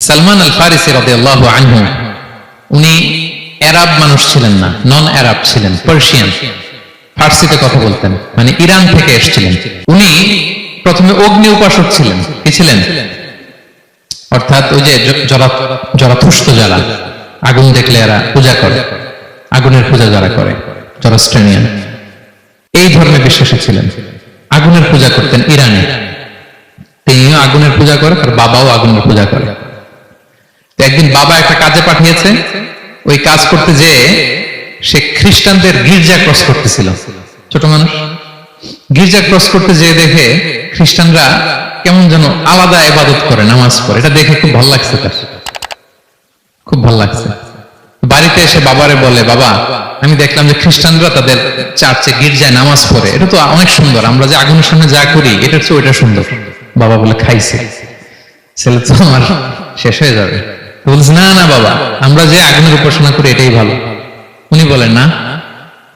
সালমান আল ফারিসি রাদিয়াল্লাহু আনহু উনি আরব মানুষ ছিলেন না, নন আরব ছিলেন, পার্সিয়ান, ফার্সিতে কথা বলতেন, মানে ইরান থেকে এসেছিলেন। উনি প্রথমে অগ্নি উপাসক ছিলেন। কি ছিলেন? অর্থাৎ ওই যে জরাথুস্ত যারা আগুন দেখলে এরা পূজা করে, আগুনের পূজা যারা করে, জরাস্ট্রেনিয়ান, এই ধর্মে বিশ্বাসী ছিলেন। আগুনের পূজা করতেন ইরানে। তিনিও আগুনের পূজা করে, তার বাবাও আগুনের পূজা করে। একদিন বাবা একটা কাজে পাঠিয়েছে, ওই কাজ করতে যেয়ে সে খ্রিস্টানদের গির্জা ক্রস করতেছিল। ছোট মানুষ গির্জা ক্রস করতে যেয়ে দেখে খ্রিস্টানরা কেমন যেন আলাদা ইবাদত করে, নামাজ পড়ে। এটা দেখে খুব ভালো লাগছে, তার খুব ভালো লাগছে। বাড়িতে এসে বাবারে বলে, বাবা আমি দেখলাম যে খ্রিস্টানরা তাদের চার্চে গির্জায় নামাজ পড়ে, এটা তো অনেক সুন্দর, আমরা যে আগুনের সামনে যা করি এটার চেয়ে ওইটা সুন্দর। বাবা বলে, খাইছে, ছেলে তো আমার শেষ হয়ে যাবে। বলছে, না না বাবা, আমরা যে আগুনের উপাসনা করি এটাই ভালো। উনি বলেন, না,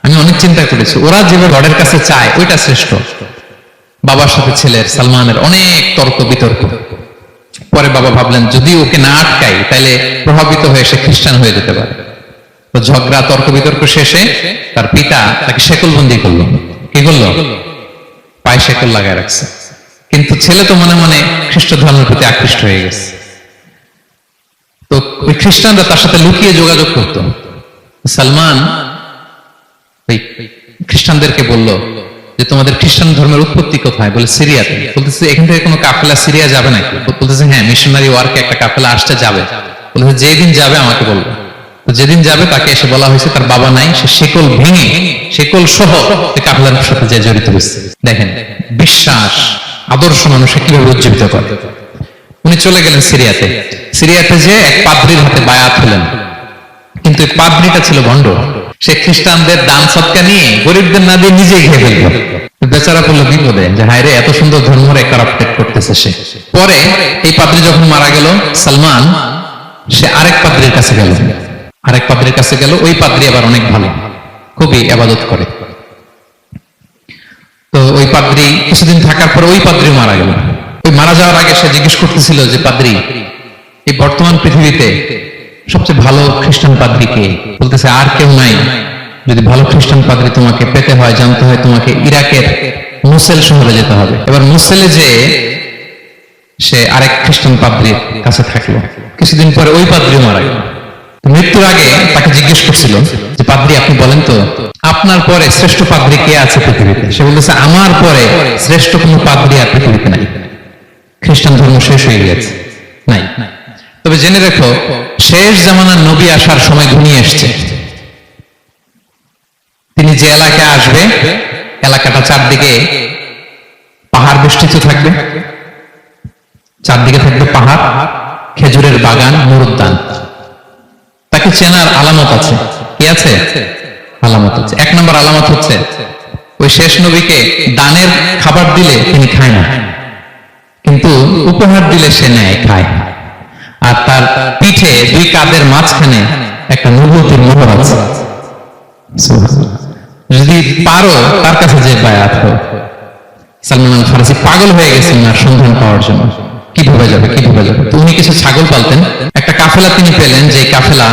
আমি অনেক চিন্তা করেছি, ওরা যেভাবে গডের কাছে চায় ওইটা শ্রেষ্ঠ। বাবার সাথে ছেলের, সালমানের অনেক তর্ক বিতর্ক। পরে বাবা ভাবলেন, যদি ওকে না আটকাই তাহলে প্রভাবিত হয়ে সে খ্রিস্টান হয়ে যেতে পারে। তো ঝগড়া তর্ক বিতর্ক শেষে তার পিতা তাকে শেকলবন্দি করলো। কি করলো? পায়ে শেকল লাগায় রাখছে। কিন্তু ছেলে তো মনে মনে খ্রিস্ট ধর্মের প্রতি আকৃষ্ট হয়ে গেছে। তো ওই খ্রিস্টানরা তার সাথে লুকিয়ে যোগাযোগ করত। সালমান ওই খ্রিস্টানদেরকে বলল যে, তোমাদের খ্রিস্টান ধর্মের উৎপত্তি কোথায়? বলে, সিরিয়াতে। বলতেছে, এখান থেকে কোনো কাফেলা সিরিয়া যাবে নাকি? বলতেছে, হ্যাঁ, মিশনারি ওয়ার্কে একটা কাফেলা আসতে যাবে। বলতেছে, যেদিন যাবে আমাকে বলবো। তো যেদিন যাবে তাকে এসে বলা হয়েছে তার বাবা নাই, সে শেকল ভেঙে শেকল সহ কাফেলার সাথে যে জড়িত হয়েছে। দেখেন বিশ্বাস, আদর্শ মানুষে কিভাবে উজ্জীবিত করে। উনি চলে গেলেন সিরিয়াতে। সিরিয়াতে যে এক পাদ্রির হাতে বায়াত হলেন, কিন্তু এই পাদ্রিটা ছিল ভণ্ড। সে খ্রিস্টানদের দান সৎকা নিয়ে গরিবদের না দিয়ে নিজেই খেয়ে ফেলল। বেচারা পড়লো বিপদে, যে হায় রে, এত সুন্দর ধর্মরে কারাপ্টেট করতেছে সে। পরে এই পাদ্রি যখন মারা গেল, সালমান সে আরেক পাদ্রির কাছে গেল। আরেক পাদ্রির কাছে গেল, ওই পাদ্রি আবার অনেক ভালো, খুবই ইবাদত করে। তো ওই পাদ্রি কিছুদিন থাকার পর ওই পাদ্রি মারা গেল। ওই মারা যাওয়ার আগে সে জিজ্ঞেস করতেছিল যে, পাদ্রি, এই বর্তমান পৃথিবীতে সবচেয়ে ভালো খ্রিস্টান পাদ্রি কে? বলতেছে, আর কেউ নাই। যদি ভালো খ্রিস্টান পাদ্রি তোমাকে পেতে হয়, জানতে হয়, তোমাকে ইরাকের মুসেল শহরে যেতে হবে। এবার মুসেলে যে সে আরেক খ্রিস্টান পাদ্রির কাছে থাকলো। কিছুদিন পরে ওই পাদ্রি মারা গেল। মৃত্যুর আগে তাকে জিজ্ঞেস করছিল যে, পাদ্রি আপনি বলেন তো, আপনার পরে শ্রেষ্ঠ পাদ্রি কে আছে পৃথিবীতে? সে বলতেছে, আমার পরে শ্রেষ্ঠ কোনো পাদ্রি আর পৃথিবীতে নাই। খ্রিস্টান ধর্ম শেষ হয়ে গেছে, নাই। তবে জেনে রেখো, শেষ জামানার নবী আসার সময় ঘনিয়ে এসছে। তিনি যে এলাকায় আসবে, এলাকাটা চারদিকে পাহাড় বেষ্টিত থাকবে, চারদিকে থাকবে পাহাড়, খেজুরের বাগান, মরুদ্যান। তাকে চেনার আলামত আছে। কি আছে? আলামত আছে। এক নম্বর আলামত হচ্ছে, ওই শেষ নবীকে দানের খাবার দিলে তিনি খায় না, কিন্তু উপহার দিলে সে নেয়, খায়। আর তার পিঠে দুই কাঁধের মাঝখানে একটা নবুয়তের মোহর আছে। যদি পারো তার কাছে যে বায়াত হও। সালমান আল ফারিসি পাগল হয়ে গেছেন আর সন্ধান পাওয়ার জন্য, কিভাবে যাবে, কিভাবে যাবে। তো উনি কিছু ছাগল পালতেন। একটা কাফেলা তিনি পেলেন, যে কাফেলা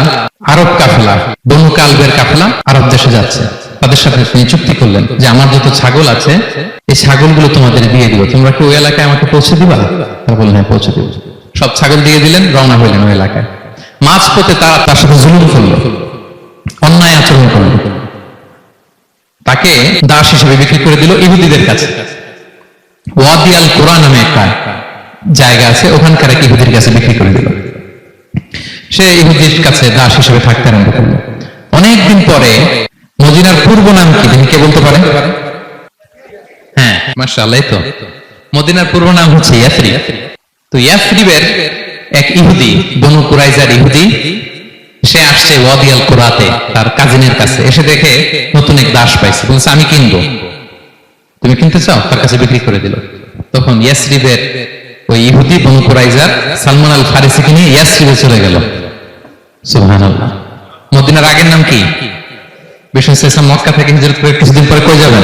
আরব কাফেলা, বনু কালবের কাফেলা আরব দেশে যাচ্ছে। তাদের সাথে তিনি চুক্তি করলেন যে, আমার যত ছাগল আছে এই ছাগলগুলো তোমাদের দিয়ে দিব, তোমরা কি ওই এলাকায় আমাকে পৌঁছে দিবা? তারা বললেন, হ্যাঁ, পৌঁছে দিব। সব ছাগল দিয়ে দিলেন, রওনা হইলেন ওই এলাকায়। মাঝপথে তারা তার সাথে জুলুম করল, অন্যায় আচরণ করল। তাকে দাস হিসেবে বিক্রি করে দিল ইহুদিদের কাছে। ওয়াদি আল কুরা নামে একটা জায়গা আছে, ওখানকার এক ইহুদির কাছে বিক্রি করে দিল। সে ইহুদির কাছে দাস হিসেবে থাকতে আরম্ভ করল। অনেকদিন পরে মদিনার পূর্ব নাম কি, তিনি কে বলতে পারেন? হ্যাঁ, মাশাআল্লাহ। তো মদিনার পূর্ব নাম হচ্ছে ইয়াসরিব। তো ইয়াসরিবের এক ইহুদি, বনু কুরাইজার ইহুদি, সে আসছে ওয়াদি আল কুরাতে তার কাজিনের কাছে। এসে দেখে নতুন এক দাস পাইছে, বলছে, আমি কিনবো, তুমি কিনতে চাও? তার কাছে বিক্রি করে দিল। তখন ইয়াসরিবের ওই ইহুদি, বনু কুরাইজার, সালমান আল ফারিসিকে নিয়ে ইয়াসরিবে চলে গেল। সুবহানাল্লাহ। মদিনার আগের নাম কি? বিষ্ণু ইসলাম মক্কা থেকে হিজরত করে কিছুদিন পরে কই যাবেন?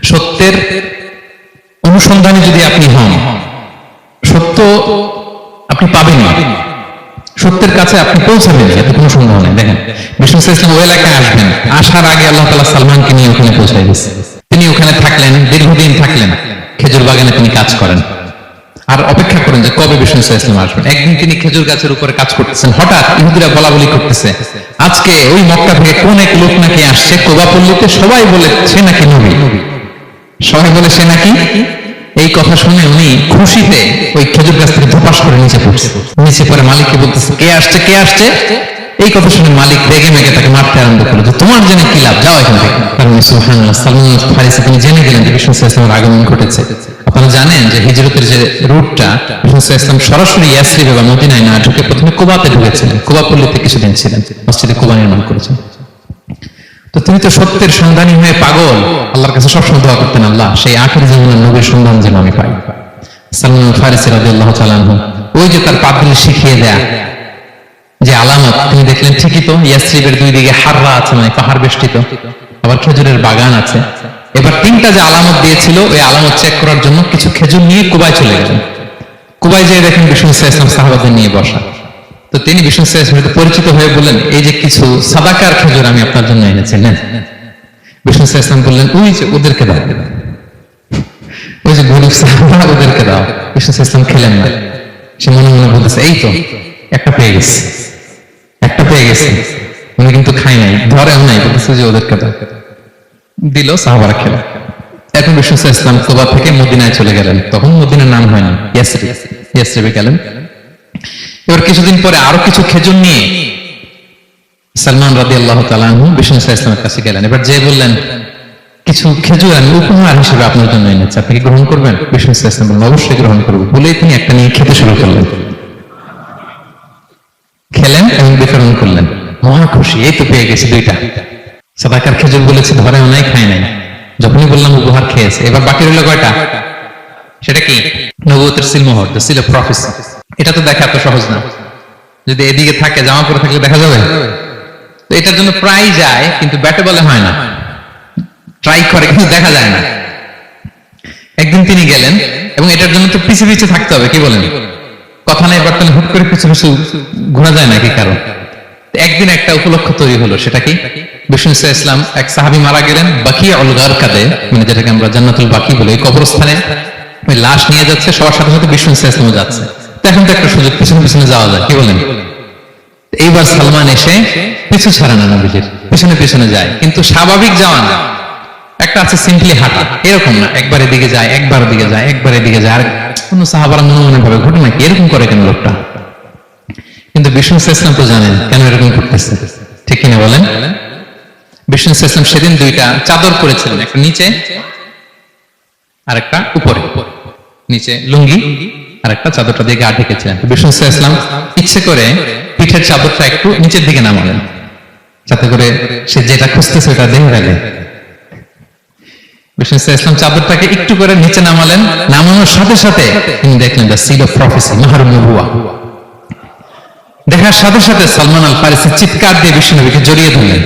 সত্যের অনুসন্ধানে যদি আপনি হন, সত্য আপনি পাবেন না, সত্যের কাছে আপনি পৌঁছাবেন, এতে কোনো সন্দেহ নেই। দেখেন বিষ্ণু ইসলাম ওই এলাকায় আসবেন, আসার আগে আল্লাহ তাআলা সালমানকে নিয়ে ওখানে পৌঁছায় দিয়েছে। তিনি ওখানে থাকলেন, দীর্ঘদিন থাকলেন, খেজুর বাগানে তিনি কাজ করেন আর অপেক্ষা করেন যে কবে বিষ্ণু ইসলাম আসবেন। একদিন তিনি খেজুর গাছের উপরে কাজ করতেছেন, হঠাৎ ইহুদিরা বলাবলি করতেছে আজকে ওই মক্কা থেকে কোন এক লোক নাকি আসছে কোবা পল্লীতে, সবাই বলে সে নাকি নবী, সবাই বলে সে নাকি। এই কথা শুনে উনি খুশিতে ওই খেজুর গাছ থেকে ধপাস করে নিচে পড়ছে। নিচে পরে মালিককে বলতেছে কে আসছে কে আসছে। এই কথা শুনে মালিক রেগে মেগে তাকে মারতে আরম্ভ করলো যে তোমার জেনে কি লাভ, যাও এখান থেকে। কারণ সুবহানাল্লাহ, সালমান আল ফারিসি তিনি জেনে গেলেন যে বিষ্ণু ইসলামের আগমন ঘটেছে। আপনারা জানেন যে হিজরতের যে রুটটা, বিষ্ণু ইসলাম সরাসরি ইয়াসরিব বা মদিনায় না ঢুকে প্রথমে কুবাতে ঢুকেছিলেন, কুবা পল্লীতে কিছুদিন ছিলেন, মসজিদে কুবা নির্মাণ করেছেন। তো তিনি তো সত্যের সন্ধানী হয়ে পাগল, আল্লাহর কাছে সবসময় দোয়া করতেন আল্লাহ সেই আখির জীবনের নবীর সন্ধান যেন আমি পাই। সালমান আল ফারিসি রাদিয়াল্লাহু তাআলা আনহু ওই যে তার পাদ্রী শিখিয়ে দেয়া যে আলামত তিনি দেখলেন, ঠিকই তো ইয়াসরিবের দুই দিকে হাররা আছে, মানে পাহাড় বেষ্টিত, আবার খেজুরের বাগান আছে। এবার তিনটা যে আলামত দিয়েছিল ওই আলামত চেক করার জন্য কিছু খেজুর নিয়ে কুবায় চলে গেলেন। কুবায় যেয়ে দেখেন বিষ্ণু ইসলাম সাহাবাদের নিয়ে বসা। তো তিনি বিষ্ণু ইসলামের পরিচিত হয়ে বললেন এই যে কিছু সাদাকার খেজুর আমি আপনার জন্য এনেছি, নেন। বিষ্ণু ইসলাম বললেন ওই যে ওদেরকে দাও, ওই যে গরিব সাহাবারা ওদেরকে দাও। বিষ্ণু ইসলাম খেলেন না, সে মনে মনে বলতেছে এই তো একটা পেয়ে গেছে, একটা পেয়ে গেছে। উনি কিন্তু খাই নাই, ধরেও নাই, বলতেছে যে ওদেরকে দাও। দিল, সাহাবারা খেলেন। এখন বিষ্ণু ইসলাম কুবা থেকে মদিনায় চলে গেলেন, তখন মদিনার নাম হয়নি, ইয়াসরিবে গেলেন। এবার কিছুদিন পরে আরো কিছু খেজুর নিয়ে সালমান রাদিয়াল্লাহু তাআলা আনহু বিষ্ণু ইসলামের কাছে গেলেন। এবার যে বললেন কিছু খেজুর আমি উপহার হিসেবে আপনার জন্য এনেছি, আপনি কি গ্রহণ করবেন? বিষ্ণু ইসলাম বললেন অবশ্যই গ্রহণ করবো। বলেই তিনি একটা নিয়ে খেতে শুরু করলেন, খেলেন এবং বিতরণ করলেন। মহা খুশি, এই তো পেয়ে গেছি দুইটা সাদাকার খেজুর, বলেছি ধরেও নাই খাই নাই, যখনই বললাম উপহার খেয়েছে। এবার বাকি রইল কয়টা? সেটা কি? নবুয়তের সিলমোহর, দ্য সিল অফ প্রফেসি। এটা তো দেখা এত সহজ না, যদি এদিকে থাকে জামা পরে থাকলে দেখা যাবে। তো এটার জন্য প্রায় যায়, কিন্তু ব্যাটে বলে হয় না, ট্রাই করে কিন্তু দেখা যায় না। একদিন তিনি গেলেন এবং এটার জন্য তো পিছে পিছে থাকতে হবে, কি বলেন? কথা নেই বার্তা নেই, হুট করে পিছু পিছু ঘোরা যায় নাকি কারণ? একদিন একটা উপলক্ষ তৈরি হলো, সেটা কি? বিষ্ণু ইসলাম এক সাহাবী মারা গেলেন বাকিউল গারকাদে, মানে যেটাকে আমরা জান্নাতুল বাকি বলি, এই কবরস্থানে ওই লাশ নিয়ে যাচ্ছে, সবার সাথে সাথে বিষ্ণু ইসলামও যাচ্ছে। এখন তো একটা সুযোগ, পিছনে পিছনে যাওয়া যায়, কি বলেন? এইবার সালমান এসে পিছু ছাড়ে না, নবীজির পিছনে পিছনে যায়, কিন্তু স্বাভাবিক যাওয়া না, একটা আছে সিম্পলি হাঁটা, এরকম না, একবার এদিকে যায়, একবার ওদিকে যায়, একবার এদিকে যায়। আর কোন সাহাবারা মনে মনে ভাবে ঘটনা কি, এরকম করে কেন লোকটা? কিন্তু বিষ্ণু ইসলাম তো জানেন কেন এরকম করতেছে, ঠিক কিনা বলেন? বিষ্ণু ইসলাম সেদিন দুইটা চাদর পরেছিলেন, একটা নিচে আর একটা উপরে, নিচে লুঙ্গি আর একটা চাদরটা দিয়ে গা ঢেকেছিলেন। বিষ্ণু ইসলাম ইচ্ছে করে পিঠের চাদরটা একটু নিচের দিকে নামালেন, যাতে করে সে যেটা খুঁজতেছে ওটা দেখে ফেলে। বিষ্ণু ইসলাম চাদরটাকে একটু করে নিচে নামালেন, নামানোর সাথে সাথে তিনি দেখলেন দ্য সিল অফ প্রফেসি, মাহরুম নবুয়া। দেখার সাথে সাথে সালমান আল ফারিসি চিৎকার দিয়ে বিষ্ণু নবীকে জড়িয়ে ধরলেন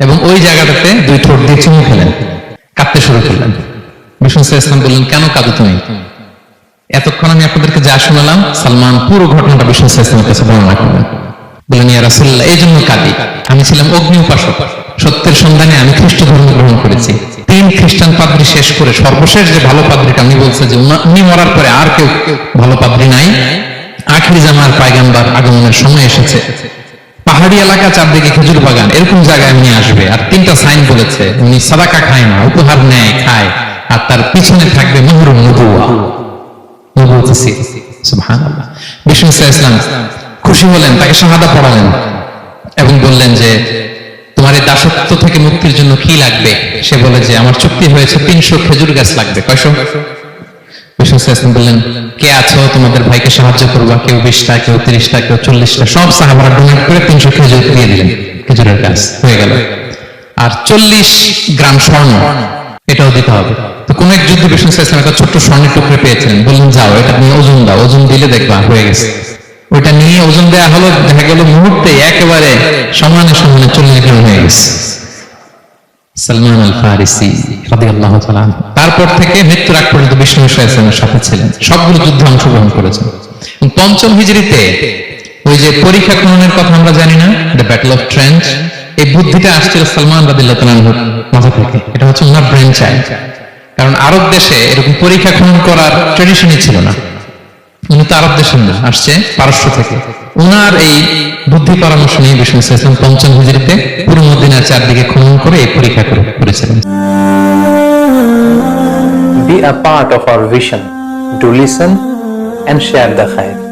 এবং ওই জায়গাটাতে দুই ঠোঁট দিয়ে চুমু খেলেন, কাঁদতে শুরু করলেন। বিষ্ণু ইসলাম বললেন কেন কাঁদো তুমি? এতক্ষণ আমি আপনাদেরকে যা শোনালাম, সালমান পুরো ঘটনাটা বিষ্ণু ইসলামের কাছে বর্ণনা করলেন। বললেন ইয়া রাসূলুল্লাহ, এই জন্য কাঁদি, আমি ছিলাম অগ্নি উপাসক, সত্যের সন্ধানে আমি খ্রিস্ট ধর্ম গ্রহণ করেছি। 3 খ্রিস্টান পাদ্রী শেষ করে সর্বশেষ যে ভালো পাদ্রীটা, উনি বলছে যে উনি মরার পরে আর কেউ ভালো পাদ্রী নাই, আখির জামার পয়গম্বর আগমনের সময় এসেছে। পাহাড়ি এলাকা, চারদিকে খেজুর বাগান, এরকম জায়গায় উনি আসবে। আর 3টা সাইন বলেছে, উনি সাদাকা খায় না, উপহার নেয়, খায়, আর তার পিছনে থাকবে মাহরুম নবুয়া। সুবহানাল্লাহ। বিষ্ণু ইসলাম খুশি হলেন, তাকে শাহাদা পড়ালেন এবং বললেন যে তোমার এই দাসত্ব থেকে মুক্তির জন্য কি লাগবে? সে বলে যে আমার চুক্তি হয়েছে 300 খেজুর গাছ লাগবে। কয়শো? বিষ্ণু ইসলাম বললেন কে আছো তোমাদের ভাইকে সাহায্য করবা? কেউ 20টা, কেউ 30টা, কেউ 40টা, সব সাহাবারা ডোনেট করে 300 খেজুর দিয়ে দিলেন, খেজুরের গাছ হয়ে গেল। আর 40 গ্রাম স্বর্ণ, এটাও দিতে হবে। তো কোন এক যুদ্ধে বিষ্ণু ইসলাম একটা ছোট্ট স্বর্ণের টুকরো পেয়েছিলেন, বললেন যাও এটা নিয়ে ওজন দাও, ওজন দিলে দেখবা হয়ে গেছে। ওইটা নিয়ে ওজন দেওয়া হলো, দেখা গেল মুহূর্তে একেবারে সমানে সমানে 40 গ্রাম হয়ে গেছে। সালমান আল ফারিসি রাদিয়াল্লাহু তাআলা, তারপর থেকে মৃত্যুর আগ পর্যন্ত বিষ্ণু ইসলামের সাথে ছিলেন, সবগুলো যুদ্ধে অংশগ্রহণ করেছেন। পঞ্চম হিজরিতে ওই যে পরীক্ষা খননের কথা আমরা জানি না, দ্য ব্যাটল অফ ট্রেন্চ, এই বুদ্ধিটা আসছিল সালমান রাদিয়াল্লাহু তাআলা আনহুর মাথা থেকে। এটা হচ্ছে ওনার ব্রেন চাইল্ড। কারণ আরব দেশে এরকম পরীক্ষা খনন করার ট্রেডিশনই ছিল না। উনি তো আরব দেশের না, আসছে পারস্য থেকে। উনার এই বুদ্ধি পরামর্শ নিয়ে বিষ্ণু ইসলাম পঞ্চম হিজরিতে পুরো মদিনার চারদিকে খনন করে এই পরীক্ষা করেছিলেন। Be a part of our vision. Do listen and share the khair.